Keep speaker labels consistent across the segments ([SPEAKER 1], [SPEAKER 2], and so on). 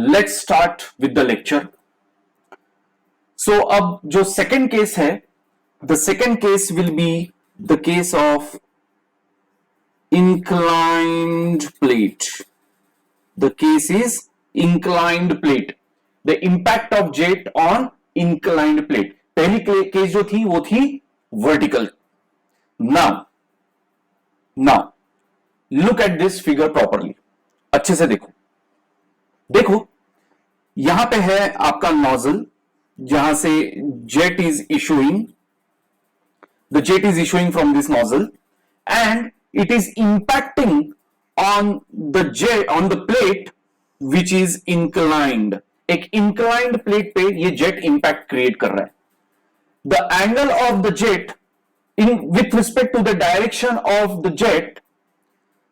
[SPEAKER 1] Let's start with the lecture. So अब जो second case है, the second case will be the case of inclined plate. The case is inclined plate. The impact of jet on inclined plate. पहली case जो थी वो थी vertical. Now look at this figure properly. अच्छे से देखो यहां पे है आपका नोजल जहां से jet is issuing. The jet is issuing from this nozzle and it is impacting on the plate which is inclined. एक inclined plate पे ये jet impact create कर रहा है. The angle of the jet with respect to the direction of the jet,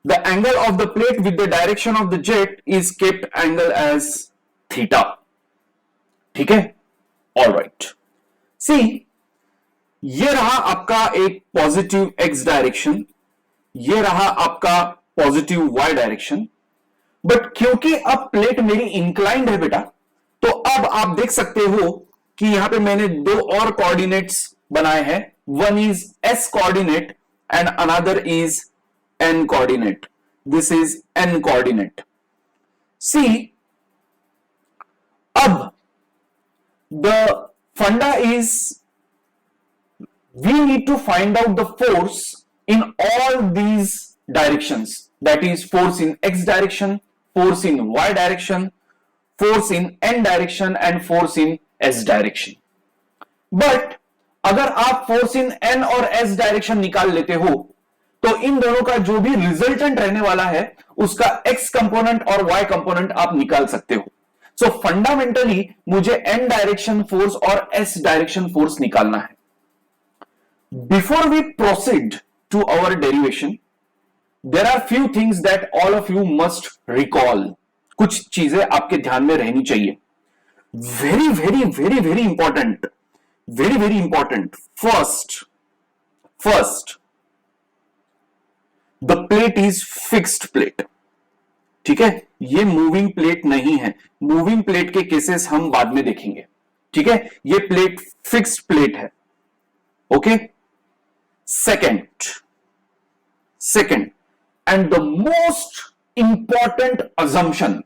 [SPEAKER 1] the angle of the plate with the direction of the jet is kept angle as theta. ठीक है? All right. See, ये रहा आपका एक positive x direction, ये रहा आपका positive y direction, but क्योंकि अब प्लेट मेरी इंक्लाइंड है बेटा, तो अब आप देख सकते हो कि यहां पे मैंने दो और कोऑर्डिनेट्स बनाए हैं. One is s coordinate and another is n coordinate. This is n coordinate. See, अब the funda is we need to find out the force in all these directions. That is force in x direction, force in y direction, force in n direction and force in s direction. But अगर आप force in n और s direction निकाल लेते हो तो इन दोनों का जो भी रिजल्टेंट रहने वाला है उसका x कंपोनेंट और y कंपोनेंट आप निकाल सकते हो. सो फंडामेंटली मुझे n डायरेक्शन फोर्स और s डायरेक्शन फोर्स निकालना है. Before we proceed to our derivation, there are few things that all of you must recall. कुछ चीजें आपके ध्यान में रहनी चाहिए. Very, very, very, very important. Very, very important. First, the plate is fixed plate. ठीक है? ये मूविंग प्लेट नहीं है. मूविंग प्लेट के केसेस हम बाद में देखेंगे. ठीक है? ये प्लेट फिक्स्ड प्लेट है. Okay? Second, and the most important assumption,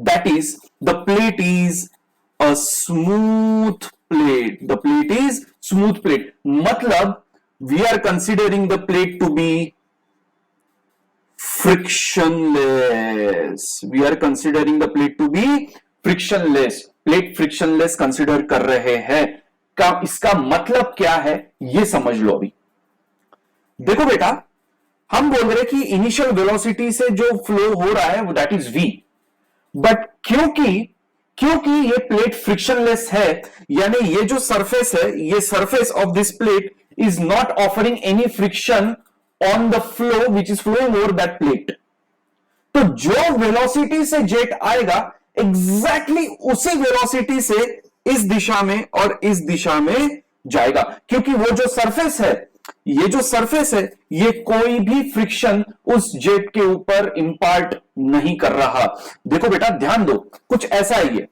[SPEAKER 1] that is the plate is a smooth plate. The plate is smooth plate. मतलब we are considering the plate to be frictionless. We are considering the plate to be frictionless. Plate frictionless consider कर रहे हैं. का इसका मतलब क्या है ये समझ लो. अभी देखो बेटा, हम बोल रहे कि इनिशियल वेलोसिटी से जो फ्लो हो रहा है वो दैट इज v, बट क्योंकि ये प्लेट फ्रिक्शनलेस है, यानी ये जो सरफेस है, ये surface of this plate is not offering any friction on the flow which is flowing over that plate. तो जो वेलोसिटी से जेट आएगा एग्जैक्टली उसी वेलोसिटी से इस दिशा में और इस दिशा में जाएगा, क्योंकि वो जो सरफेस है, ये जो सरफेस है, ये कोई भी फ्रिक्शन उस जेट के ऊपर इंपार्ट नहीं कर रहा. देखो बेटा ध्यान दो, कुछ ऐसा है, ये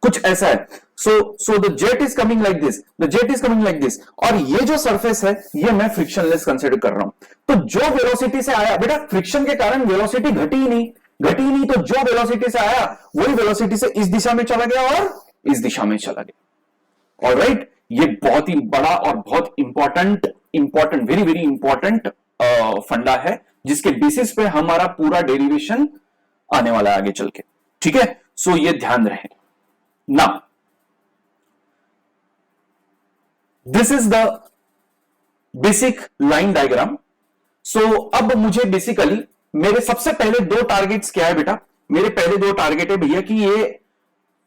[SPEAKER 1] कुछ ऐसा है. So the jet is coming like this, the jet is coming like this, और ये जो सरफेस है ये मैं फ्रिक्शनलेस कंसीडर कर रहा हूं. तो जो वेलोसिटी से आया बेटा, फ्रिक्शन के कारण वेलोसिटी घटी ही नहीं, तो जो वेलोसिटी से आया वही वेलोसिटी से इस दिशा में चला गया और इस दिशा में चला गया. ऑलराइट, ये बहुत ही बड़ा और बहुत इंपॉर्टेंट वेरी वेरी इंपॉर्टेंट फंडा है जिसके बेसिस पे हमारा पूरा डेरिवेशन आने वाला है आगे चल के. ठीक है? सो ये ध्यान रहे. Now this is the basic line diagram. So अब मुझे बेसिकली मेरे सबसे पहले दो टारगेट्स क्या है बेटा? मेरे पहले दो टारगेट है भैया कि ये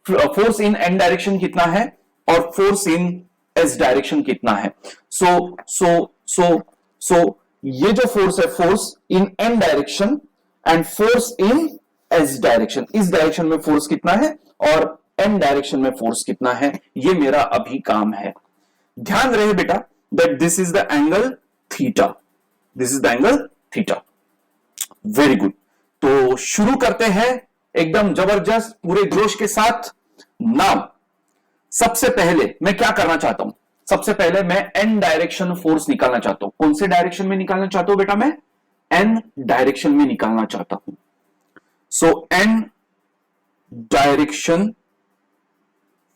[SPEAKER 1] फोर्स इन एन डायरेक्शन कितना है और फोर्स इन एस डायरेक्शन कितना है. सो ये जो फोर्स है, force in N direction and force in S direction, इस डायरेक्शन में फोर्स कितना है और एन डायरेक्शन में फोर्स कितना है, ये मेरा अभी काम है. ध्यान रहे बेटा that this is the angle theta. This is the angle theta. Very good. तो शुरू करते हैं एकदम जबरदस्त पूरे जोश के साथ। नाउ सबसे पहले मैं क्या करना चाहता हूं, सबसे पहले मैं एन डायरेक्शन फोर्स निकालना चाहता हूं। कौन से डायरेक्शन में निकालना चाहता हूं बेटा? मैं एन डायरेक्शन में निकालना चाहता हूं। सो एन डायरेक्शन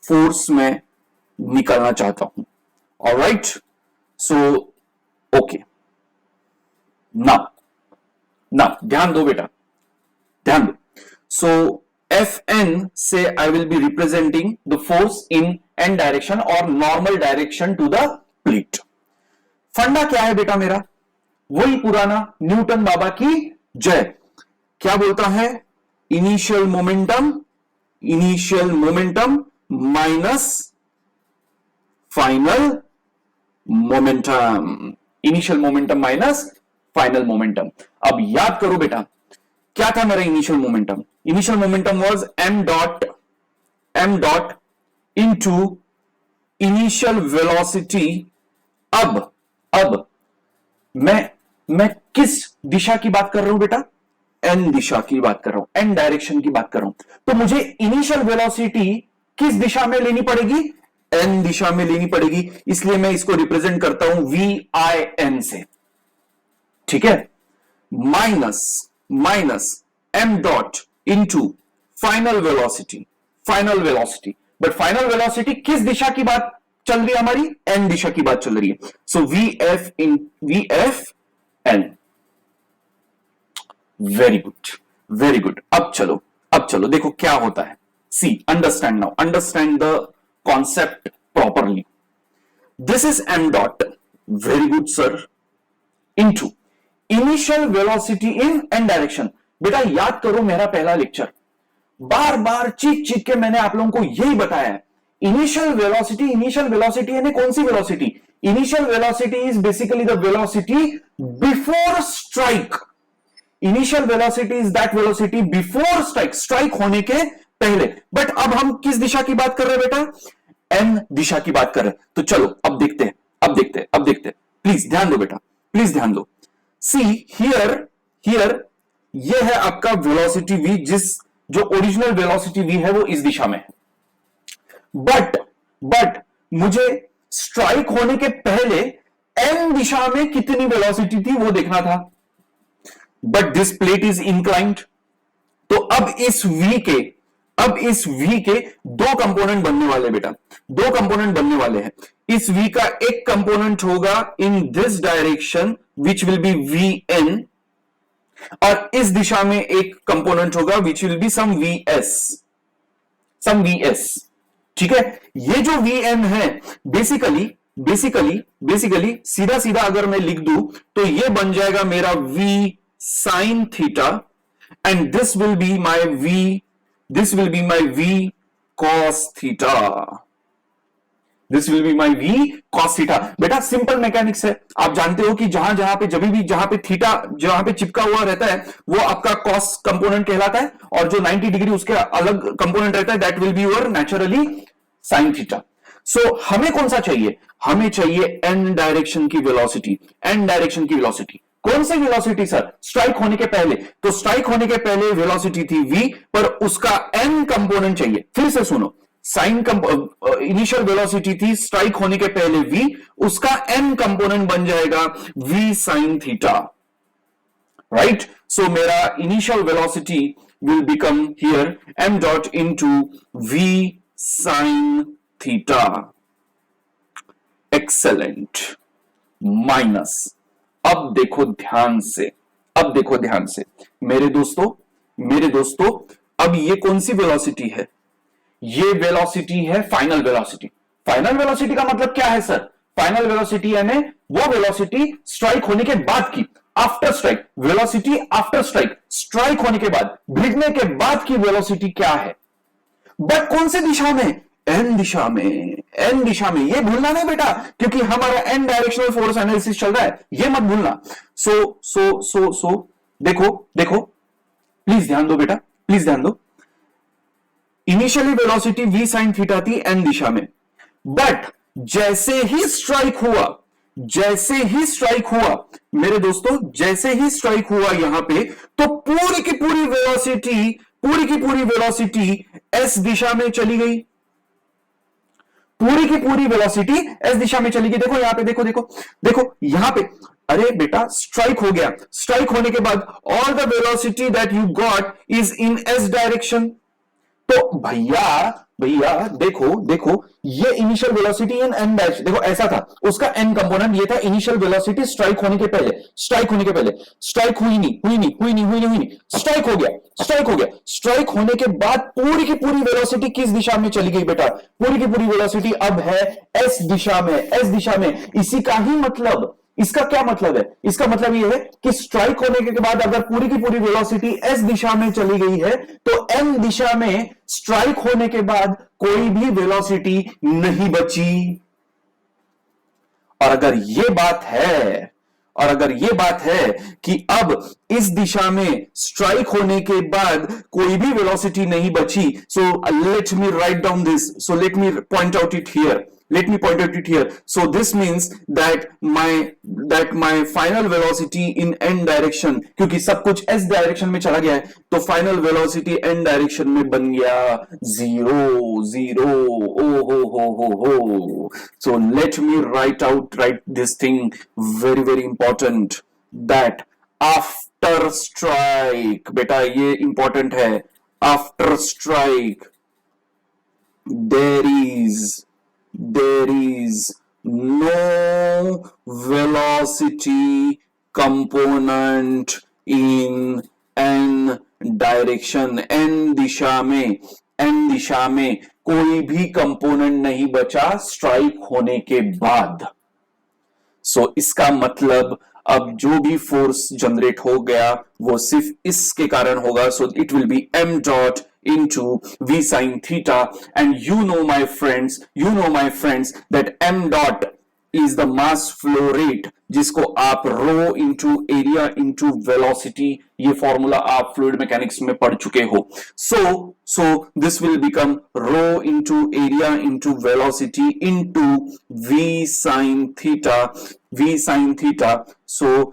[SPEAKER 1] फोर्स में निकालना चाहता हूं। ऑलराइट, सो ओके, ना ध्यान दो बेटा, ध्यान दो। सो एफ एन से I will be representing the force in N direction और normal direction to the plate. Funda क्या है बेटा मेरा? वही पुराना न्यूटन बाबा की जय। क्या बोलता है? Initial momentum minus final momentum. Initial momentum minus final momentum. अब याद करो बेटा, क्या था मेरा initial momentum? Initial momentum was m dot into initial velocity. अब मैं किस दिशा की बात कर रहा हूं बेटा? एन दिशा की बात कर रहा हूं, एन डायरेक्शन की बात कर रहा हूं। तो मुझे इनिशियल वेलोसिटी किस दिशा में लेनी पड़ेगी? एन दिशा में लेनी पड़ेगी। इसलिए मैं इसको रिप्रेजेंट करता हूं VIN से, ठीक है? Minus m dot into final velocity. But final velocity किस दिशा की बात चल रही है हमारी? एन दिशा की बात चल रही है। So VF N। Very good. अब चलो देखो क्या होता है। See, understand now, understand the concept properly. This is m dot, very good sir, into initial velocity in N direction. बेटा याद करो मेरा पहला लेक्चर, बार चीख के मैंने आप लोगों को यही बताया है। इनिशियल वेलोसिटी यानी कौन सी velocity? Initial velocity is basically the velocity before strike. Initial velocity is that velocity before strike होने के पहले। बट अब हम किस दिशा की बात कर रहे हैं बेटा? एन दिशा की बात कर रहे हैं। तो चलो अब देखते हैं। प्लीज ध्यान दो बेटा, प्लीज ध्यान दो। सी हियर ये है आपका वेलोसिटी v, जो ओरिजिनल वेलोसिटी v है वो इस दिशा में है। बट मुझे स्ट्राइक होने के पहले एन दिशा में कितनी वेलोसिटी थी वो देखना था। But this plate is inclined. तो अब इस v के दो कंपोनेंट बनने वाले बेटा, दो कंपोनेंट बनने वाले हैं। इस v का एक कंपोनेंट होगा in this direction which will be Vn, और इस दिशा में एक कंपोनेंट होगा which will be some Vs। ठीक है? ये जो Vn है बेसिकली सीधा अगर मैं लिख दूं तो ये बन जाएगा मेरा V sin theta, and this will be my V cos theta. बेटा सिंपल मैकेनिक्स है, आप जानते हो कि जहां पे थीटा जहां पे चिपका हुआ रहता है वो आपका कॉस कंपोनेंट कहलाता है, और जो 90 डिग्री उसके अलग कंपोनेंट रहता है that will be your naturally sine theta. So हमें कौन सा चाहिए? हमें चाहिए एन डायरेक्शन की वेलोसिटी। कौन सी वेलोसिटी सर? स्ट्राइक होने के पहले। तो स्ट्राइक होने के पहले वेलोसिटी थी v, पर उसका n कंपोनेंट चाहिए। फिर से सुनो, इनिशियल वेलोसिटी थी स्ट्राइक होने के पहले v, उसका n कंपोनेंट बन जाएगा v sin थीटा। राइट? सो मेरा initial velocity will become here m dot into v sin theta. Excellent. Minus, अब देखो ध्यान से मेरे दोस्तों, अब ये कौन सी वेलोसिटी है? ये वेलोसिटी है फाइनल वेलोसिटी। फाइनल वेलोसिटी का मतलब क्या है सर? फाइनल वेलोसिटी यानी वो वेलोसिटी स्ट्राइक होने के बाद की, after strike velocity, after strike होने के बाद, भिड़ने के बाद की वेलोसिटी क्या है? बट कौन सी दिशा में? एन दिशा में। ये भूलना नहीं बेटा, क्योंकि हमारा एन डायरेक्शनल फोर्स एनालिसिस चल रहा है, ये मत भूलना। सो देखो प्लीज ध्यान दो बेटा, प्लीज ध्यान दो। Initially velocity v sin theta थी एन दिशा में, बट जैसे ही स्ट्राइक हुआ जैसे ही स्ट्राइक हुआ मेरे दोस्तों, जैसे ही स्ट्राइक हुआ यहां पे, तो पूरी की पूरी वेलोसिटी एस दिशा में चली गई। पूरी की पूरी वेलोसिटी एस दिशा में चली गई। देखो यहां पे, देखो देखो देखो यहां पे, अरे बेटा स्ट्राइक हो गया। स्ट्राइक होने के बाद all the velocity that you got is in S direction. तो भैया भैया देखो देखो, ये initial velocity in N dash, देखो ऐसा था, उसका एन कंपोनेंट ये था इनिशियल वेलोसिटी स्ट्राइक होने के पहले। स्ट्राइक होने के पहले स्ट्राइक हुई नहीं, स्ट्राइक हो गया, स्ट्राइक हो गया। स्ट्राइक होने के बाद पूरी की पूरी वेलोसिटी किस दिशा में चली गई बेटा? पूरी की पूरी वेलोसिटी अब है एस दिशा में, एस दिशा में। इसी का ही मतलब, इसका क्या मतलब है? इसका मतलब यह है कि स्ट्राइक होने के बाद अगर पूरी की पूरी वेलोसिटी एस दिशा में चली गई है, तो एन दिशा में स्ट्राइक होने के बाद कोई भी वेलोसिटी नहीं बची। और अगर यह बात है, और अगर यह बात है कि अब इस दिशा में स्ट्राइक होने के बाद कोई भी वेलोसिटी नहीं बची, सो let me write down this, so let me point out it here, let me point out it here. So this means that my final velocity in n direction, क्योंकि सब कुछ s डायरेक्शन में चला गया है, तो फाइनल वेलोसिटी n डायरेक्शन में बन गया 0 हो। So let me write this thing, very important, that after strike, बेटा ये important है, after strike there is no velocity component in n direction। n दिशा में कोई भी कंपोनेंट नहीं बचा स्ट्राइक होने के बाद। सो इसका मतलब अब जो भी फोर्स जनरेट हो गया वो सिर्फ इसके कारण होगा। So it will be m dot into v sin theta, and you know my friends that m dot is the mass flow rate, जिसको आप rho into area into velocity, ये फॉर्मूला आप फ्लूइड मैकेनिक्स में पढ़ चुके हो। So this will become rho into area into velocity into v sin theta। so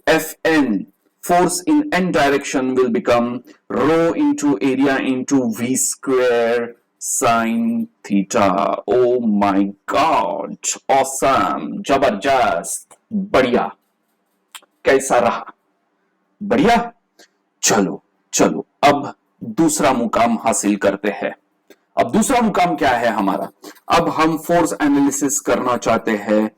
[SPEAKER 1] Fn, force in n direction, will become rho into area into v square sin theta। Oh my god, awesome, जबरदस्त, बढ़िया। कैसा रहा? बढ़िया। चलो अब दूसरा मुकाम हासिल करते हैं। अब दूसरा मुकाम क्या है हमारा? अब हम फोर्स एनालिसिस करना चाहते हैं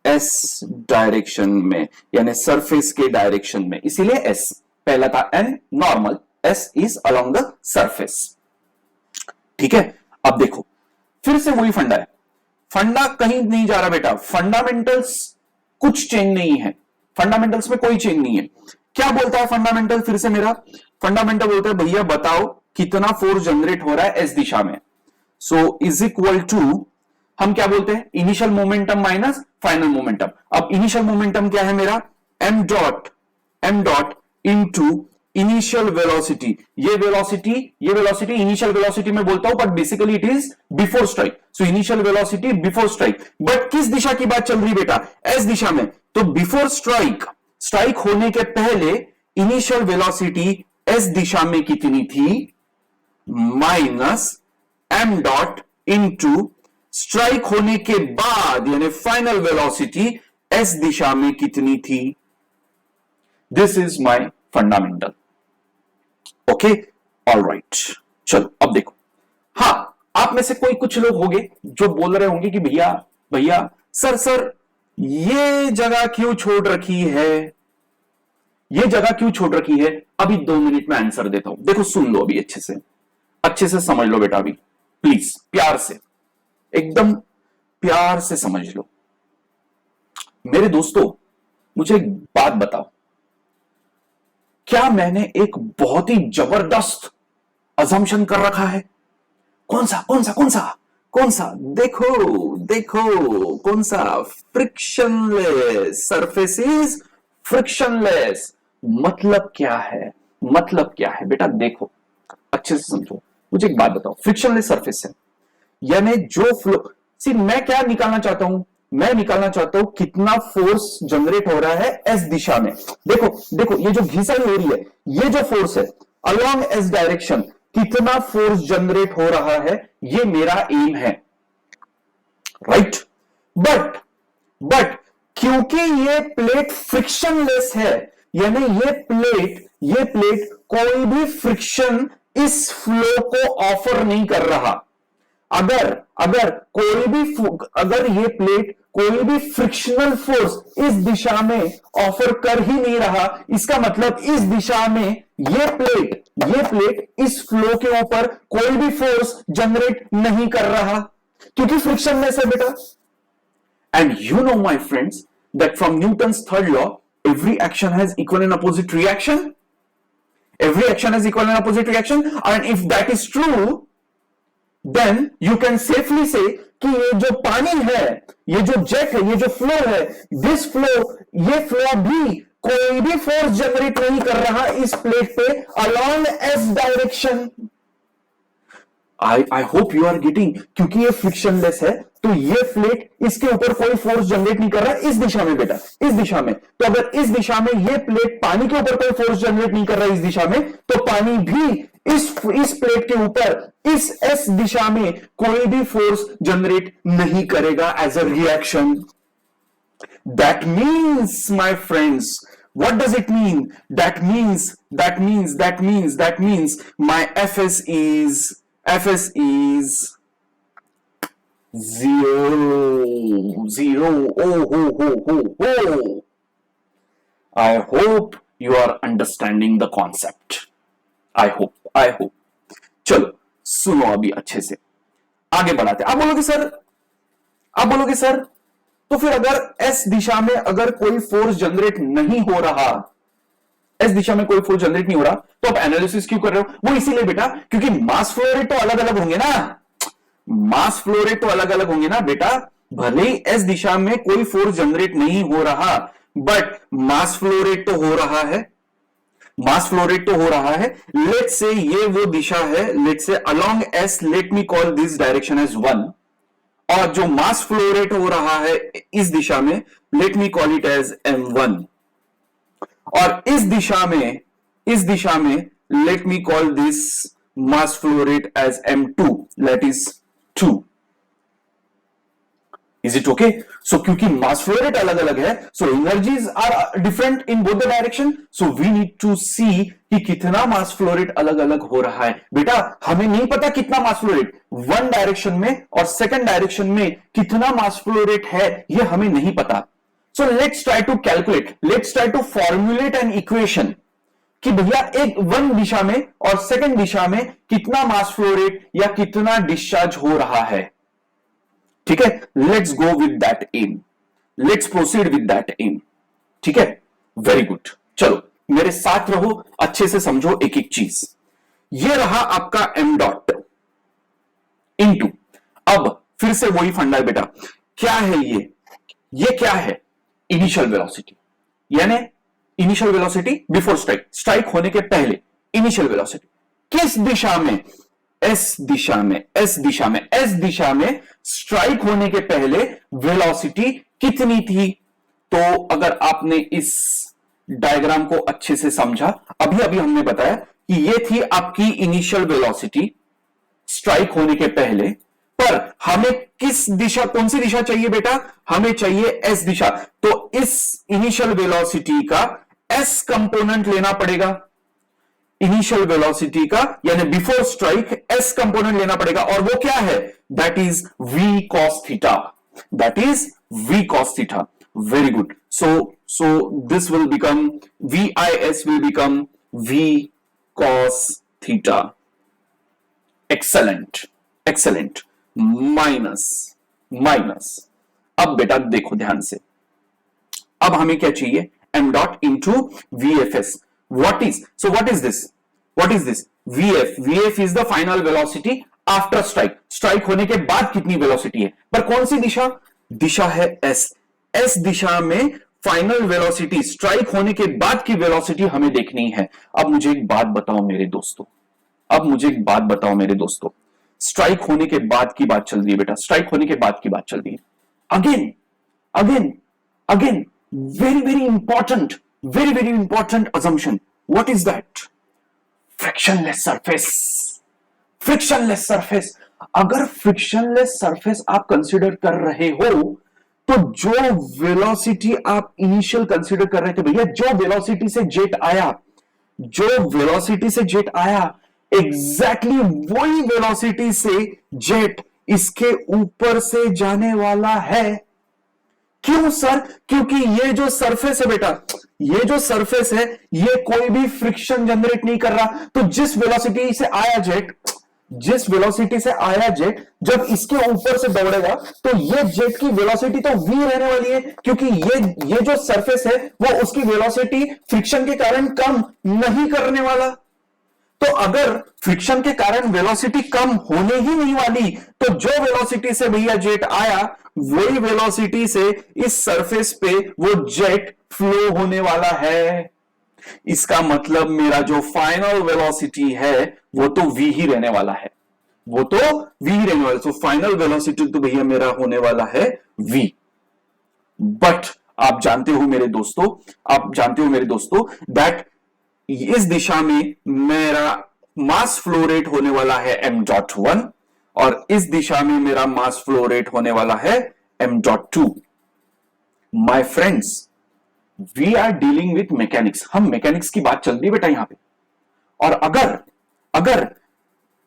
[SPEAKER 1] एस डायरेक्शन में, यानी सरफेस के डायरेक्शन में, इसीलिए एस पहला था, N normal, S is along the surface. ठीक है, अब देखो फिर से वही फंडा है, फंडा कहीं नहीं जा रहा बेटा, फंडामेंटल्स कुछ चेंज नहीं है, फंडामेंटल्स में कोई चेंज नहीं है। क्या बोलता है फंडामेंटल? फिर से मेरा फंडामेंटल बोलता है भैया बताओ कितना फोर्स जनरेट हो रहा है एस दिशा में। सो इज इक्वल टू, हम क्या बोलते हैं, initial momentum minus final momentum. अब इनिशियल मोमेंटम क्या है मेरा? m dot into initial velocity. ये वेलोसिटी इनिशियल वेलोसिटी में बोलता हूं, but basically it is before strike. So initial velocity before strike, but किस दिशा की बात चल रही बेटा? एस दिशा में। तो बिफोर स्ट्राइक होने के पहले इनिशियल वेलोसिटी एस दिशा में कितनी थी? Minus m dot into strike होने के बाद यानी फाइनल वेलोसिटी एस दिशा में कितनी थी? This is my fundamental. Okay, alright, चलो अब देखो। हां, आप में से कुछ लोग होंगे जो बोल रहे होंगे कि भैया सर ये जगह क्यों छोड़ रखी है, अभी 2 मिनट में आंसर देता हूं। देखो सुन लो अभी, अच्छे से समझ लो बेटा, अभी प्लीज प्यार से, एकदम प्यार से समझ लो। मेरे दोस्तों मुझे एक बात बताओ, क्या मैंने एक बहुत ही जबरदस्त अजम्पशन कर रखा है? कौन सा? देखो कौन सा? Frictionless, surface is frictionless. मतलब क्या है बेटा? देखो अच्छे से समझो, मुझे एक बात बताओ, फ्रिक्शनलेस सरफेस है यानी जो फ्लो, मैं क्या निकालना चाहता हूं? मैं निकालना चाहता हूं कितना फोर्स जनरेट हो रहा है एस दिशा में। देखो देखो, ये जो घिसाई हो रही है, ये जो फोर्स है अलोंग एस डायरेक्शन, कितना फोर्स जनरेट हो रहा है, ये मेरा एम है, राइट। बट क्योंकि ये प्लेट फ्रिक्शनलेस है, यानी ये प्लेट कोई भी फ्रिक्शन इस फ्लो को ऑफर नहीं कर रहा। अगर ये प्लेट कोई भी फ्रिक्शनल फोर्स इस दिशा में ऑफर कर ही नहीं रहा, इसका मतलब इस दिशा में ये प्लेट इस फ्लो के ऊपर कोई भी फोर्स जनरेट नहीं कर रहा, क्योंकि फ्रिक्शनलेस है बेटा। And you know my friends that from Newton's third law, every action has equal and opposite reaction. Every action has equal and opposite reaction. And if that is true, then you can safely say कि ये जो पानी है, ये जो jet है, ये जो फ्लो है, ये फ्लो भी कोई भी फोर्स जनरेट नहीं कर रहा इस प्लेट पे along s direction. I hope you are getting, क्योंकि ये फ्रिक्शनलेस है तो ये प्लेट इसके ऊपर कोई फोर्स जनरेट नहीं कर रहा इस दिशा में बेटा, इस दिशा में। तो अगर इस दिशा में ये प्लेट पानी के ऊपर कोई फोर्स जनरेट नहीं कर रहा इस दिशा में, तो पानी भी इस प्लेट के ऊपर इस एस दिशा में कोई भी फोर्स जनरेट नहीं करेगा as a reaction. That means my friends, what does it mean? That means my fs is 0. Oh. I hope you are understanding the concept. I hope. चलो सुनो अभी अच्छे से, आगे बढ़ाते। आप बोलोगे सर तो फिर अगर एस दिशा में अगर कोई फोर्स जनरेट नहीं हो रहा, एस दिशा में कोई फोर्स जनरेट नहीं हो रहा, तो आप एनालिसिस क्यों कर रहे हो? वो इसीलिए बेटा क्योंकि मास फ्लो रेट तो अलग अलग होंगे ना, मास फ्लो रेट तो अलग अलग होंगे ना बेटा। भले ही एस दिशा में कोई फोर्स जनरेट नहीं हो रहा, बट मास फ्लो रेट तो हो रहा है, लेट्स से ये वो दिशा है, let's say along S, let me call this direction as 1, और जो मास फ्लो रेट हो रहा है इस दिशा में, let me call it as m1, और इस दिशा में let me call this mass flow rate as m2, that is 2. Is it okay? So क्योंकि मास फ्लो रेट अलग अलग है, so energies are different in both the direction, so we need to see कि कितना मास फ्लो रेट अलग अलग हो रहा है। बेटा हमें नहीं पता कितना मास फ्लो रेट वन डायरेक्शन में और सेकंड डायरेक्शन में कितना मास फ्लो रेट है, ये हमें नहीं पता। So let's try to calculate, let's try to formulate an equation कि भैया एक वन दिशा में और सेकंड दिशा में कितना मास फ्लो रेट या कितना डिस्चार्ज हो रहा है। ठीक है, let's go with that M, let's proceed with that M. ठीक है, वेरी गुड। चलो मेरे साथ रहो, अच्छे से समझो एक एक चीज। ये रहा आपका एम डॉट इनटू, अब फिर से वही फंडा है बेटा, क्या है ये क्या है? इनिशियल वेलोसिटी, यानी इनिशियल वेलोसिटी बिफोर स्ट्राइक होने के पहले इनिशियल वेलोसिटी किस दिशा में? एस दिशा में स्ट्राइक होने के पहले वेलोसिटी कितनी थी? तो अगर आपने इस डायग्राम को अच्छे से समझा, अभी हमने बताया कि ये थी आपकी इनिशियल वेलोसिटी स्ट्राइक होने के पहले, पर हमें किस दिशा, कौन सी दिशा चाहिए बेटा? हमें चाहिए एस दिशा। तो इस इनिशियल वेलोसिटी का एस कंपोनेंट लेना पड़ेगा, इनिशियल वेलोसिटी का यानी बिफोर स्ट्राइक एस कंपोनेंट लेना पड़ेगा, और वो क्या है? That is v cos theta, very good. so this will become vis will become v cos theta, excellent, minus. अब बेटा देखो ध्यान से, अब हमें क्या चाहिए? m dot into vfs. What is this? vf is the final velocity after strike. Strike होने के बाद कितनी वेलोसिटी है, पर कौन सी दिशा है एस दिशा में फाइनल वेलोसिटी, स्ट्राइक होने के बाद की वेलोसिटी हमें देखनी है। अब मुझे एक बात बताओ मेरे दोस्तों, स्ट्राइक होने के बाद की बात चल रही है बेटा, स्ट्राइक होने के बाद की बात चल रही है। Again again, very important, very important assumption. What is that? Frictionless surface, frictionless surface. अगर फ्रिक्शनलेस सरफेस आप कंसीडर कर रहे हो तो जो वेलोसिटी आप इनिशियल कंसीडर कर रहे थे भैया, जो वेलोसिटी से जेट आया, जो वेलोसिटी से जेट आया, एग्जैक्टली वही वेलोसिटी से जेट इसके ऊपर से जाने वाला है। क्यों सर? क्योंकि ये जो सरफेस है बेटा, ये जो सरफेस है, ये कोई भी फ्रिक्शन जनरेट नहीं कर रहा। तो जिस वेलोसिटी से आया जेट, जिस वेलोसिटी से आया जेट जब इसके ऊपर से दौड़ेगा तो ये जेट की वेलोसिटी तो v रहने वाली है, क्योंकि ये जो सरफेस है वो उसकी वेलोसिटी फ्रिक्शन के कारण कम नहीं करने वाला। तो अगर फ्रिक्शन के कारण वेलोसिटी कम होने ही नहीं वाली, तो जो वेलोसिटी से भैया जेट आया वही वेलोसिटी से इस सरफेस पे वो जेट फ्लो होने वाला है। इसका मतलब मेरा जो फाइनल वेलोसिटी है वो तो v ही रहने वाला है, वो तो v ही रहने वाला। तो फाइनल वेलोसिटी तो भैया मेरा होने वाला है v। बट आप जानते हो मेरे दोस्तों, आप जानते हो मेरे दोस्तों दैट इस दिशा में मेरा मास फ्लो रेट होने वाला है m.1 और इस दिशा में मेरा मास फ्लो रेट होने वाला है m.2। My friends, we are dealing with mechanics, हम मैकेनिक्स की बात चल रही है बेटा यहां पे। और अगर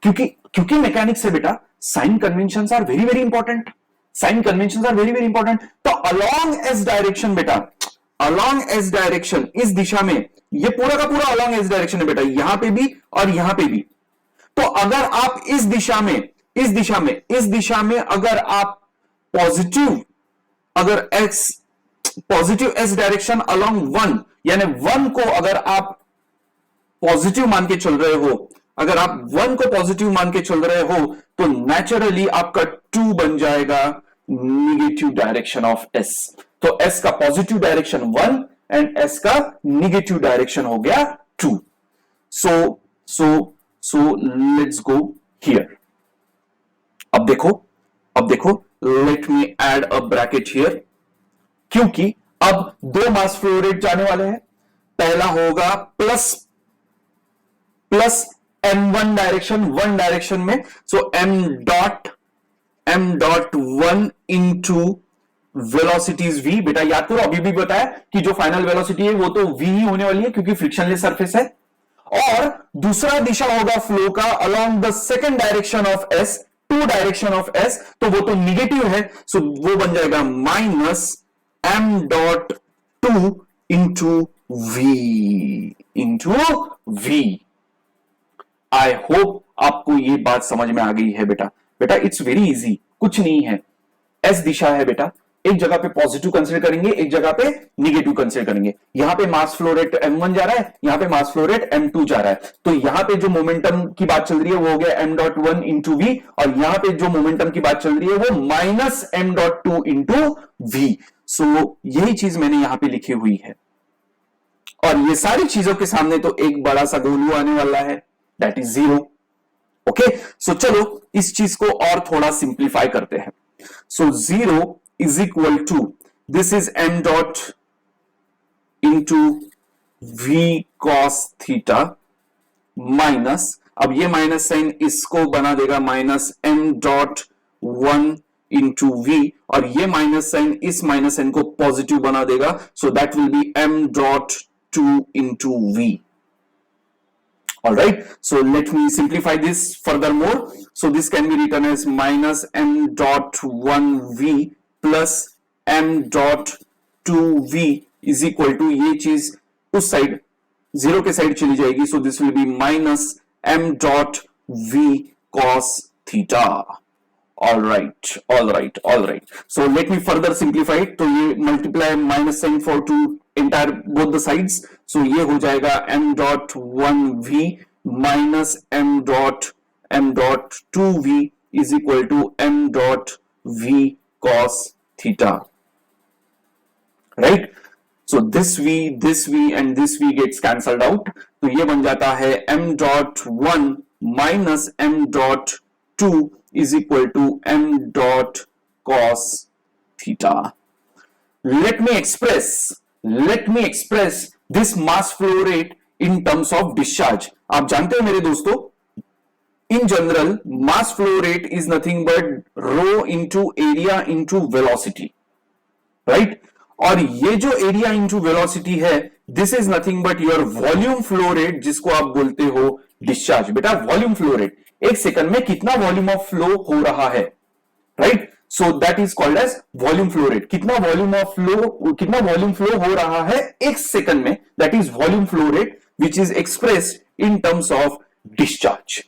[SPEAKER 1] क्योंकि मैकेनिक्स है बेटा, sign conventions are very important, sign conventions are very important. तो अलोंग एस डायरेक्शन बेटा, अलोंग एस डायरेक्शन, इस दिशा में, ये पूरा का पूरा अलोंग एस डायरेक्शन है बेटा, यहां पे भी और यहां पे भी। तो अगर आप इस दिशा में अगर आप पॉजिटिव, अगर x positive S direction along 1, यानी 1 को अगर आप पॉजिटिव मान के चल रहे हो, अगर आप 1 को पॉजिटिव मान के चल रहे हो तो नेचुरली आपका 2 बन जाएगा निगेटिव डायरेक्शन ऑफ एस। तो एस का पॉजिटिव डायरेक्शन 1 एंड एस का निगेटिव डायरेक्शन हो गया 2। So let's go here. अब देखो let me add a bracket here, क्योंकि अब दो मास फ्लो रेट जाने वाले हैं। पहला होगा प्लस m1 डायरेक्शन, 1 डायरेक्शन में, सो m dot 1 into velocities v। बेटा याद करो, अभी भी बताया कि जो फाइनल वेलोसिटी है वो तो v ही होने वाली है क्योंकि फ्रिक्शनलेस सरफेस है। और दूसरा दिशा होगा फ्लो का along the second direction of s, 2 direction of s, तो वो तो निगेटिव है, सो वो बन जाएगा minus m.2 into v। I hope आपको ये बात समझ में आ गई है बेटा। बेटा इट्स वेरी इजी, कुछ नहीं है, एस दिशा है बेटा, एक जगह पे पॉजिटिव कंसीडर करेंगे, एक जगह पे निगेटिव कंसीडर करेंगे। यहां पे मास फ्लो रेट m1 जा रहा है, यहां पे मास फ्लो रेट m2 जा रहा है। तो यहां पे जो मोमेंटम की बात चल रही है वो हो गया m.1 इंटू v, और यहां पे जो मोमेंटम की बात चल रही है वो माइनस m.2 इंटू v। सो यही चीज मैंने यहां पे लिखी हुई है, और ये सारी चीजों के सामने तो एक बड़ा सा गोलू आने वाला है, दैट इज 0। ओके, सो चलो इस चीज को और थोड़ा सिंप्लीफाई करते हैं। So 0 is equal to, this is m dot into v cos theta minus, अब ये माइनस साइन इसको बना देगा minus m dot 1 into v, और ये माइनस साइन इस माइनस साइन को पॉजिटिव बना देगा, so that will be m dot 2 into v. All right, so let me simplify this furthermore. So this can be written as minus m dot 1v plus m dot 2v is equal to, ये चीज उस side 0 के side चली जाएगी, so this will be minus m dot v cos theta. All right. So let me further simplify it. तो ये multiply minus sign for two entire both the sides. So ये हो जाएगा m dot 1v minus m dot 2v is equal to m dot v cos theta. Right? So this v and this v gets cancelled out. तो ये बन जाता है m dot 1 minus m dot 2 is equal to m dot cos theta. let me express this mass flow rate in terms of discharge. आप जानते हो मेरे दोस्तों, in general mass flow rate is nothing but rho into area into velocity, right? और ये जो area into velocity है, this is nothing but your volume flow rate, जिसको आप बोलते हो discharge. बेटा वॉल्यूम फ्लो रेट, एक सेकंड में कितना वॉल्यूम ऑफ फ्लो हो रहा है, right? So that is called as volume flow rate. कितना वॉल्यूम फ्लो हो रहा है एक सेकंड में, that is volume flow rate which is expressed in terms of discharge.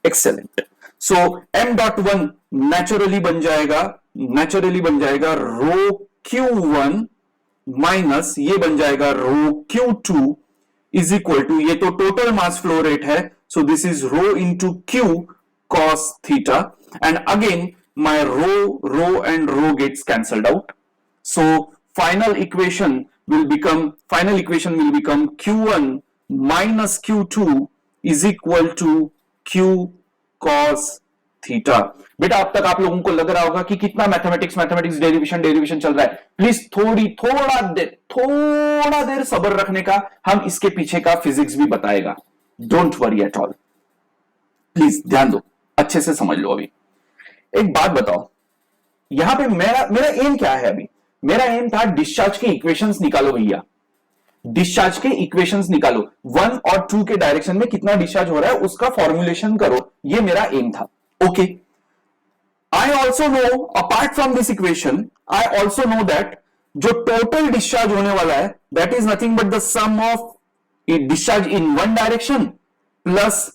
[SPEAKER 1] Excellent. So m.1 naturally बन जाएगा रो Q1 माइनस ये बन जाएगा रो Q2 इज इक्वल टू, ये तो टोटल मास फ्लो रेट है, so this is rho into Q cos theta, and again my rho and rho gets cancelled out. So final equation will become Q1 minus Q2 is equal to Q cos theta. बेटा अब तक आप लोगों को लग रहा होगा कि कितना मैथमेटिक्स डेरिवेशन चल रहा है. प्लीज थोड़ा देर सब्र रखने का, हम इसके पीछे का फिजिक्स भी बताएगा. Don't worry at all, please ध्यान दो, अच्छे से समझ लो. अभी एक बात बताओ, यहां पे मेरा एम क्या है? अभी मेरा एम था डिस्चार्ज के इक्वेशंस निकालो भैया, डिस्चार्ज के इक्वेशंस निकालो, 1 और 2 के डायरेक्शन में कितना डिस्चार्ज हो रहा है उसका फॉर्मुलेशन करो, ये मेरा एम था. Okay, I also know apart from this equation, I also know that जो टोटल डिस्चार्ज होने वाला है that is nothing but the sum of discharge in one direction plus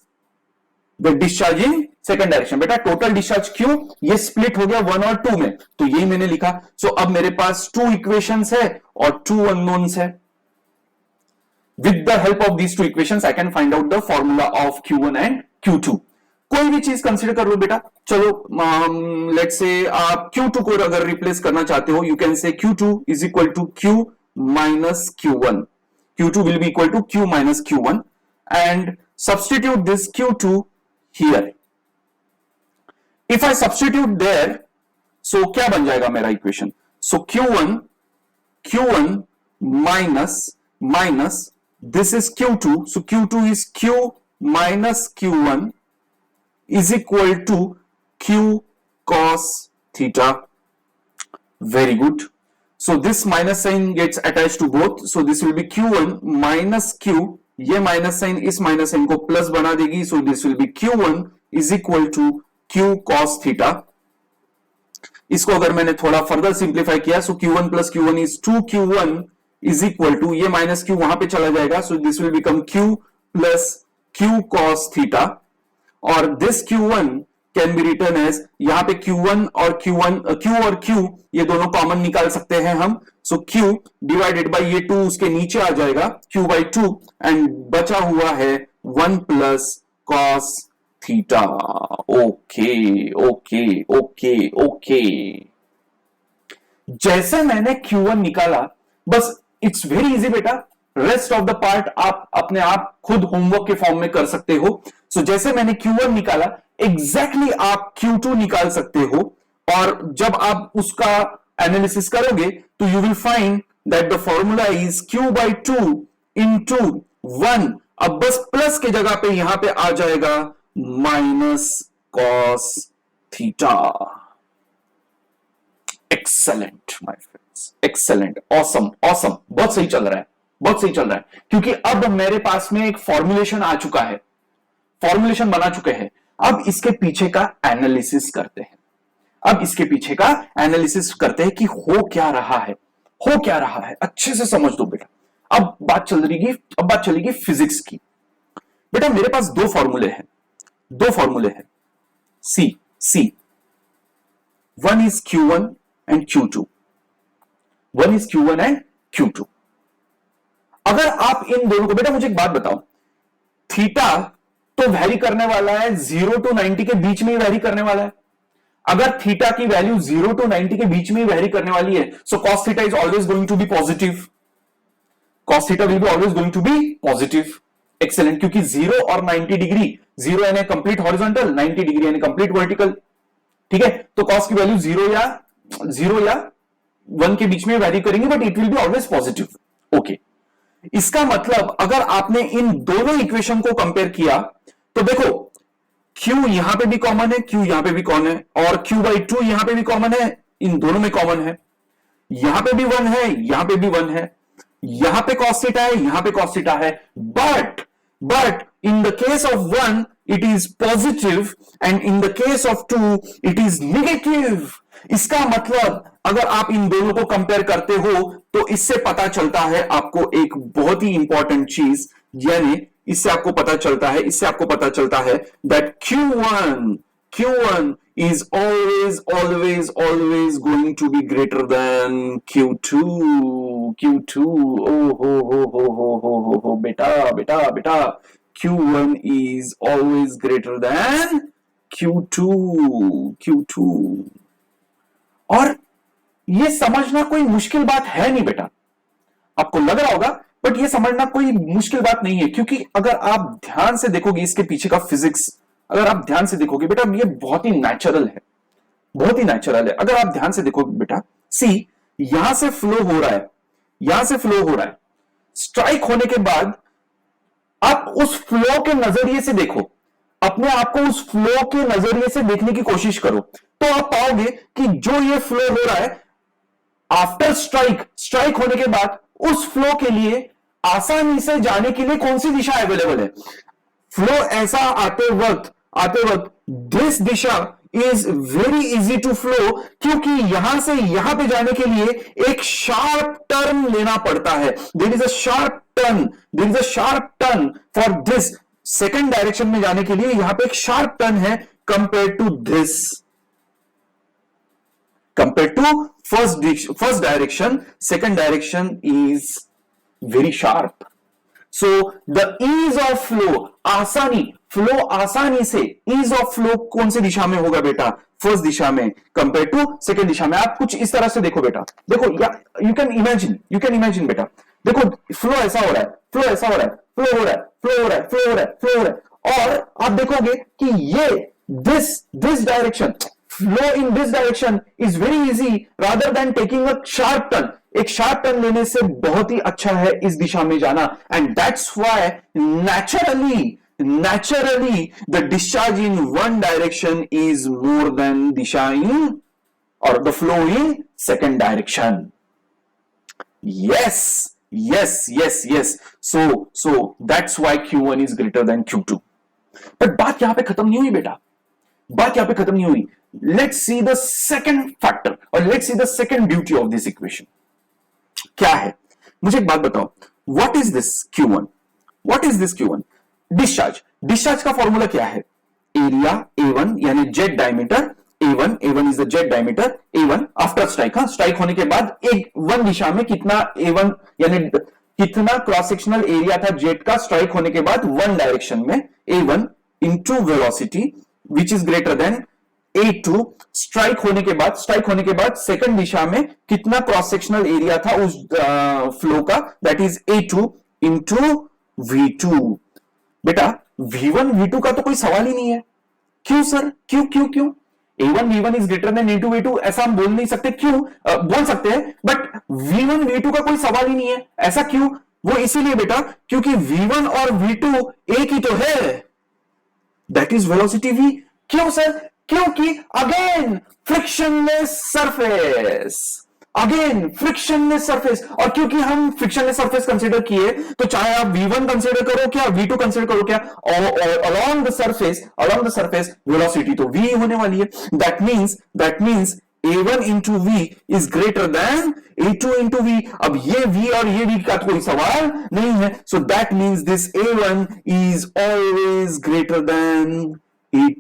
[SPEAKER 1] the discharge in second direction. बेटा total discharge क्यों, ये split हो गया 1 और 2 में, तो यही मैंने लिखा. सो अब मेरे पास 2 इक्वेशंस है और 2 अननोन्स है. With the help of these 2 equations I can find out the formula of Q1 and Q2. कोई भी चीज कंसीडर कर लो बेटा. चलो लेट्स से आप Q2 को अगर रिप्लेस करना चाहते हो, you can say Q2 is equal to Q minus Q1. Q2 will be equal to Q minus Q1 and substitute this Q2 here. If I substitute there, so क्या बन जाएगा मेरा equation? So Q1 minus this is Q2, so Q2 is Q minus Q1 is equal to Q cos theta. Very good. So this minus sign gets attached to both, so this will be Q1 minus Q, ये minus sign इस minus sign को plus बना देगी, so this will be Q1 is equal to Q cos theta. इसको अगर मैंने थोड़ा further simplify किया, so Q1 plus Q1 is 2Q1 is equal to, ये माइनस Q वहां पे चला जाएगा, so this will become Q plus Q cos theta. और this Q1 can be written as, यहां पे Q1 और Q ये दोनों कॉमन निकाल सकते हैं हम. सो Q डिवाइडेड बाई ये 2 उसके नीचे आ जाएगा, Q बाई 2, एंड बचा हुआ है 1 प्लस कॉस थीटा. ओके. जैसे मैंने Q1 निकाला, बस इट्स वेरी इजी बेटा. रेस्ट ऑफ द पार्ट आप अपने आप खुद होमवर्क के फॉर्म में कर सकते हो. सो जैसे मैंने Q1 निकाला, एग्जैक्टली आप Q2 निकाल सकते हो, और जब आप उसका एनालिसिस करोगे तो you will find that the formula is Q by 2 into 1. अब बस प्लस के जगह पे यहां पे आ जाएगा minus cos theta. Excellent my friends, excellent, awesome. बहुत सही चल रहा है, क्योंकि अब मेरे पास में एक फॉर्मुलेशन आ चुका है, फॉर्मुलेशन बना चुके हैं. अब इसके पीछे का एनालिसिस करते हैं, कि हो क्या रहा है. अच्छे से समझ दो बेटा. अब बात चलेगी फिजिक्स की. बेटा मेरे पास दो फॉर्मूले हैं सी. One is Q1 and Q2. अगर आप इन दोनों को, बेटा मुझे एक बात बताओ, थीटा तो वैरी करने वाला है 0 to 90 के बीच में ही वैरी करने वाला है. अगर थीटा की वैल्यू 0 to 90 के बीच में ही वैरी करने वाली है, सो cos theta is always going to be positive. cos theta will be always going to be positive. Excellent, क्योंकि 0 और 90 डिग्री, 0 यानी कंप्लीट हॉरिजॉन्टल, 90 डिग्री यानी कंप्लीट वर्टिकल. ठीक है, तो cos की वैल्यू 0 या 1 के बीच में वैरी करेंगे, but it will be always positive. Okay, इसका मतलब अगर आपने इन दोनों इक्वेशन को कंपेयर किया तो देखो Q यहां पे भी कॉमन है, Q यहां पे भी कॉमन है, और Q/2 यहां पे भी कॉमन है, इन दोनों में कॉमन है, यहां पे भी 1 है, यहां पे भी 1 है, यहां पे cos थीटा है, यहां पे cos थीटा है, but in the case of 1 it is positive and in the case of 2 it is negative। इसका मतलब अगर आप इन दोनों को कंपेयर करते हो तो इससे पता चलता है आपको एक बहुत ही इंपॉर्टेंट चीज, यानी इससे आपको पता चलता है that Q1 is always going to be greater than Q2। हो बेटा Q1 is always greater than Q2। और ये समझना कोई मुश्किल बात है नहीं बेटा, आपको लग रहा होगा बट ये समझना कोई मुश्किल बात नहीं है, क्योंकि अगर आप ध्यान से देखोगे इसके पीछे का फिजिक्स, अगर आप ध्यान से देखोगे बेटा ये बहुत ही नेचुरल है, अगर आप ध्यान से देखोगे बेटा, सी यहां से फ्लो हो रहा है, स्ट्राइक होने के बाद आप उस फ्लो के नजरिए से देखो, अपने आप को उस फ्लो के नजरिए से देखने की कोशिश करो, तो आप पाओगे कि जो ये फ्लो हो रहा है आफ्टर स्ट्राइक होने के बाद उस फ्लो के लिए आसानी से जाने के लिए कौन सी दिशा अवेलेबल है? फ्लो ऐसा आते वक्त दिस दिशा is very easy to flow, क्योंकि यहां से यहां पे जाने के लिए एक शार्प टर्न लेना पड़ता है। There is a sharp turn for this, second direction में जाने के लिए यहां पे एक शार्प टर्न है compare to this, compare to first direction, second direction is very sharp. So the ease of flow आसानी से, ईज ऑफ फ्लो कौन सी दिशा में होगा बेटा? फर्स्ट दिशा में कंपेयर टू सेकेंड दिशा में। आप कुछ इस तरह से देखो बेटा, देखो यू कैन इमेजिन बेटा, देखो फ्लो ऐसा हो रहा है, और आप देखोगे कि ये this direction, flow in this direction is very easy rather than taking a sharp turn. एक शार्प टर्न लेने से बहुत ही अच्छा है इस दिशा में जाना, and that's why naturally the discharge in one direction is more than Disha in or the flow in second direction। yes so that's why Q1 is greater than Q2। but बात यहां पे खत्म नहीं हुई बेटा, let's see the second factor or let's see the second beauty of this equation। क्या है? मुझे एक बात बताओ, what is this Q1? Discharge का फॉर्मूला क्या है? एरिया A1 यानी jet diameter A1 is the jet diameter A1 after strike होने के बाद एक वन दिशा में कितना A1 यानी कितना क्रॉस सेक्शनल एरिया था जेट का स्ट्राइक होने के बाद वन डायरेक्शन में, A1 into velocity which is greater than A2 strike होने के बाद सेकंड दिशा में कितना क्रॉस सेक्शनल एरिया था उस फ्लो का, that is A2 into V2। बेटा V1 V2 का तो कोई सवाल ही नहीं है। क्यों सर? क्यों A1 V1 is greater than A2 V2 ऐसा हम बोल नहीं सकते। क्यों? बोल सकते हैं, बट V1 V2 का कोई सवाल ही नहीं है। ऐसा क्यों? वो इसीलिए बेटा क्योंकि V1 और V2 एक ही तो है, दैट इज वेलोसिटी V। क्यों सर? क्योंकि अगेन फ्रिक्शनलेस सरफेस, और क्योंकि हम फ्रिक्शनलेस सरफेस कंसीडर किए तो चाहे आप V1 कंसीडर करो क्या, V2 कंसीडर करो क्या, अलोंग द सरफेस वेलोसिटी तो V होने वाली है। That means A1 into V is greater than A2 into V। अब ये V और ये V का कोई सवाल नहीं है, so that means this A1 is always greater than A2।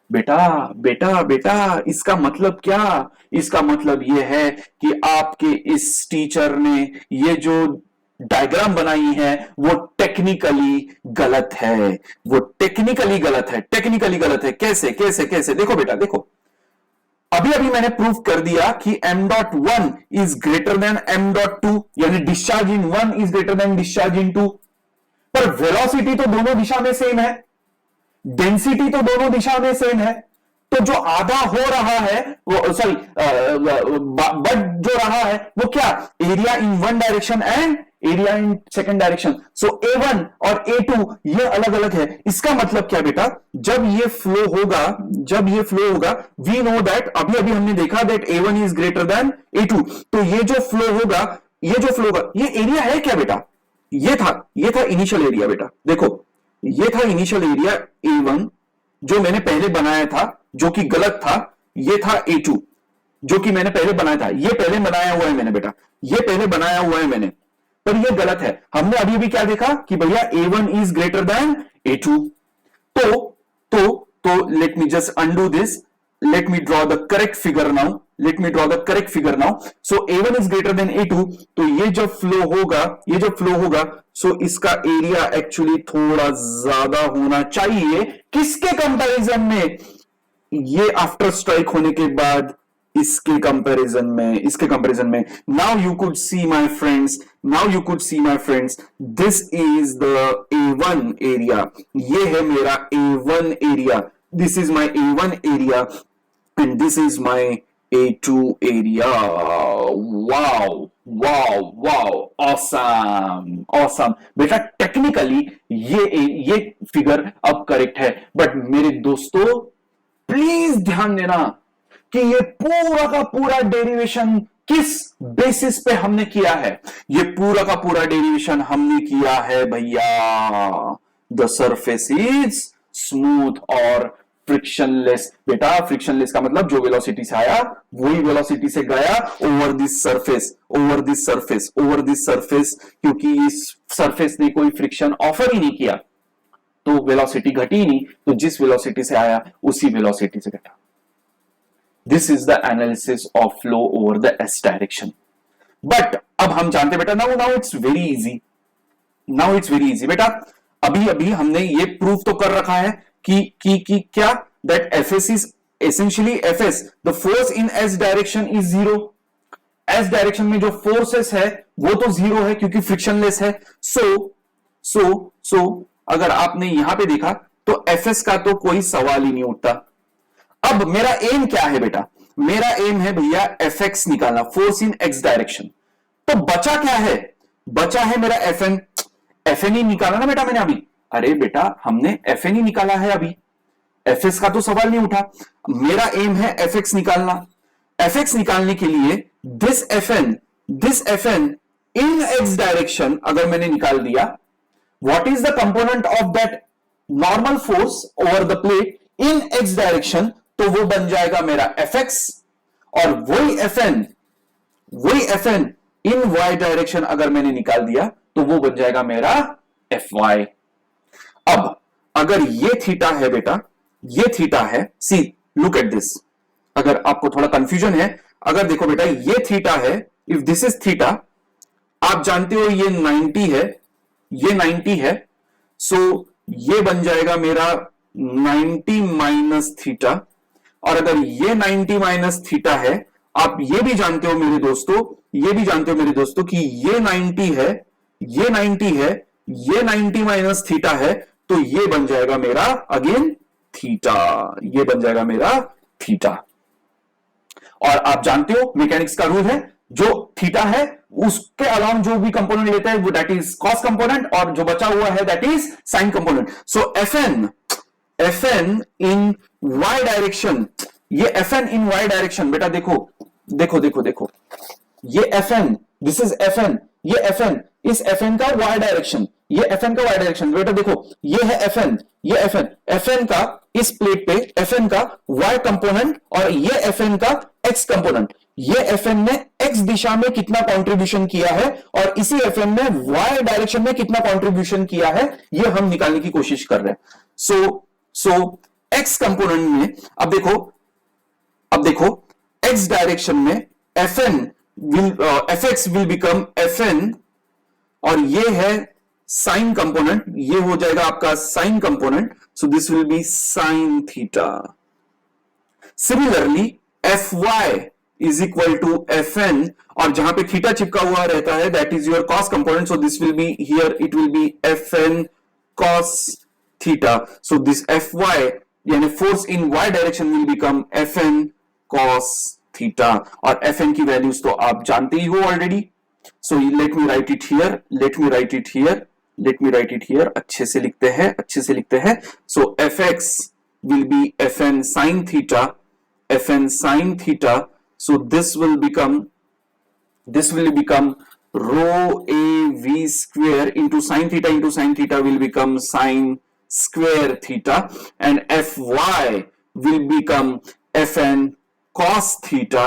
[SPEAKER 1] बेटा इसका मतलब क्या? इसका मतलब यह है कि आपके इस टीचर ने ये जो डायग्राम बनाई है वो टेक्निकली गलत है। कैसे? देखो बेटा, देखो अभी मैंने प्रूफ कर दिया कि m.1 is greater than m.2 यानी discharge in 1 is greater than discharge in 2, पर वेलोसिटी तो दोनों दिशा में सेम है, डेंसिटी तो दोनों दिशा में सेम है, तो जो आधा हो रहा है वो सॉरी बढ़ जो रहा है वो क्या, area in one direction and area in second direction. So A1 और A2 ये अलग अलग है। इसका मतलब क्या बेटा, जब ये फ्लो होगा वी नो दैट, अभी अभी हमने देखा that A1 is greater than A2, तो ये जो फ्लो होगा ये एरिया है क्या बेटा, ये था इनिशियल एरिया बेटा। देखो ये था इनिशियल एरिया A1 जो मैंने पहले बनाया था, जो कि गलत था। ये था A2 जो कि मैंने पहले बनाया था, ये पहले बनाया हुआ है मैंने बेटा, ये पहले बनाया हुआ है मैंने, पर ये गलत है। हमने अभी भी क्या देखा कि भैया A1 is greater than A2। तो let me just undo this, let me draw the correct figure now। so A1 is greater than A2, तो ये जब फ्लो होगा so इसका एरिया एक्चुअली थोड़ा ज्यादा होना चाहिए, किसके कंपैरिजन में, ये आफ्टर स्ट्राइक होने के बाद इसके कंपैरिजन में। Now you could see my friends, this is the A1 area, ये है मेरा A1 area, this is my A1 area and this is my A2 area। wow, awesome बेटा, टेक्निकली ये फिगर अब करेक्ट है, बट मेरे दोस्तों प्लीज ध्यान देना कि ये पूरा का पूरा डेरिवेशन किस बेसिस पे हमने किया है। ये पूरा का पूरा डेरिवेशन हमने किया है भैया, द सरफेस इज स्मूथ और फ्रिक्शनलेस। बेटा फ्रिक्शनलेस का मतलब जो वेलोसिटी से आया वही वेलोसिटी से गया ओवर दिस सरफेस, क्योंकि इस सरफेस ने कोई फ्रिक्शन ऑफर ही नहीं किया तो वेलोसिटी घटी ही नहीं, तो जिस वेलोसिटी से आया उसी वेलोसिटी से घटा। This is the analysis of flow over the S direction. But अब हम जानते बेटा, नाउ इट्स वेरी इजी बेटा। अभी हमने ये प्रूफ तो कर रखा है कि क्या, that Fs is essentially Fs, the force in S direction is zero. S direction में जो फोर्सेस है वो तो जीरो है क्योंकि फ्रिक्शनलेस है। सो अगर आपने यहां पे देखा तो Fs का तो कोई सवाल ही नहीं उठता। अब मेरा एम क्या है बेटा, मेरा एम है भैया Fx निकालना, फोर्स इन एक्स डायरेक्शन। तो बचा क्या है, बचा है मेरा Fn ही निकाला ना बेटा मैंने अभी। अरे बेटा हमने Fn ही निकाला है अभी, Fs का तो सवाल नहीं उठा। मेरा एम है Fx निकालना। Fx निकालने के लिए this Fn in x direction अगर मैंने निकाल दिया, what is the component of that normal force over the plate in x direction, तो वो बन जाएगा मेरा Fx, और वही Fn इन y डायरेक्शन अगर मैंने निकाल दिया तो वो बन जाएगा मेरा Fy। अब अगर ये थीटा है बेटा, ये थीटा है, सी लुक एट दिस, अगर आपको थोड़ा कंफ्यूजन है, अगर देखो बेटा ये थीटा है, इफ दिस इज थीटा, आप जानते हो ये 90 है, ये 90 है, सो ये बन जाएगा मेरा 90 माइनस थीटा। और अगर ये 90 माइनस थीटा है, आप ये भी जानते हो मेरे दोस्तों कि ये 90 है, ये 90 है, ये 90 माइनस थीटा है, तो ये बन जाएगा मेरा अगेन थीटा, ये बन जाएगा मेरा थीटा। और आप जानते हो मैकेनिक्स का रूल है, जो थीटा है उसके अलावा जो भी कंपोनेंट लेता है वो दैट इज कॉस कंपोनेंट, और जो बचा हुआ है that is sine component. So Fn in y direction, ये Fn इन y डायरेक्शन बेटा देखो, ये Fn, दिस इज Fn, ये Fn, इस Fn का y डायरेक्शन, ये Fn का y डायरेक्शन बेटा देखो, ये है Fn, ये Fn का इस प्लेट पे Fn का y कंपोनेंट और ये Fn का x कंपोनेंट। ये Fn ने x दिशा में कितना कंट्रीब्यूशन किया है और इसी Fn ने y डायरेक्शन में कितना कंट्रीब्यूशन किया है, ये हम निकालने की कोशिश कर रहे हैं। सो x कंपोनेंट में अब देखो x डायरेक्शन में Fx विल बिकम Fn, और ये है साइन कंपोनेंट, ये हो जाएगा आपका sine component, so this will be sine theta. Similarly Fy is equal to Fn, और जहां पे थीटा चिपका हुआ रहता है that is your cos component, so this will be here, it will be Fn cos theta. So this Fy यानी force in y direction will become Fn cos theta, और Fn की वैल्यूज तो आप जानते ही हो already. So let me write it here, late me write it here, late me write it here. अच्छे से लिखते हैं, अच्छे से लिखते हैं. सो Fx will be Fn sin theta, Fn sin theta. So this will become rho a v square into sin theta will become sin square theta, and Fy will become Fn cos theta,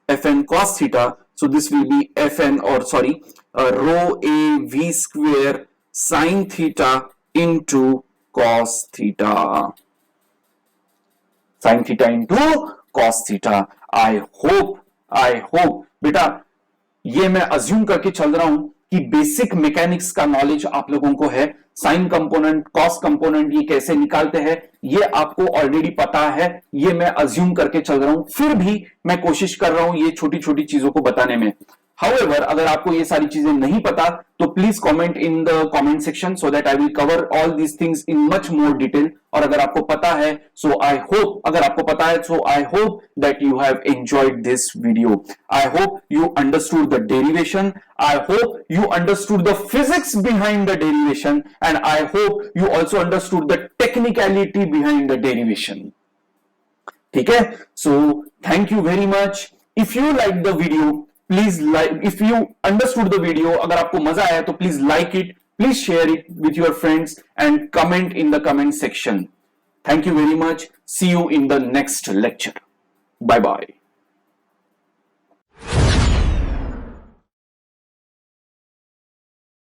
[SPEAKER 1] Fn cos theta. So this will be Fn, or sorry, rho a v square sin theta into cos theta, sin theta into cos theta. I hope बेटा ये मैं assume करके चल रहा हूं कि basic mechanics का knowledge आप लोगों को है. साइन कंपोनेंट, कॉस कंपोनेंट ये कैसे निकालते हैं ये आपको ऑलरेडी पता है. ये मैं अज्यूम करके चल रहा हूं, फिर भी मैं कोशिश कर रहा हूं ये छोटी छोटी चीजों को बताने में. However, अगर आपको ये सारी चीजें नहीं पता तो please comment in the comment section so that I will cover all these things in much more detail. और अगर आपको पता है सो आई होप, अगर आपको पता है so I hope that you have enjoyed this video. I hope you understood the derivation, I hope you understood the physics behind the derivation, and I hope you also understood the technicality behind the derivation. ठीक है, so thank you very much. If you like the video, please like, if you understood the video, अगर आपको मजा आया तो please like it, please share it with your friends and comment in the comment section. Thank you very much. See you in the next lecture. Bye bye.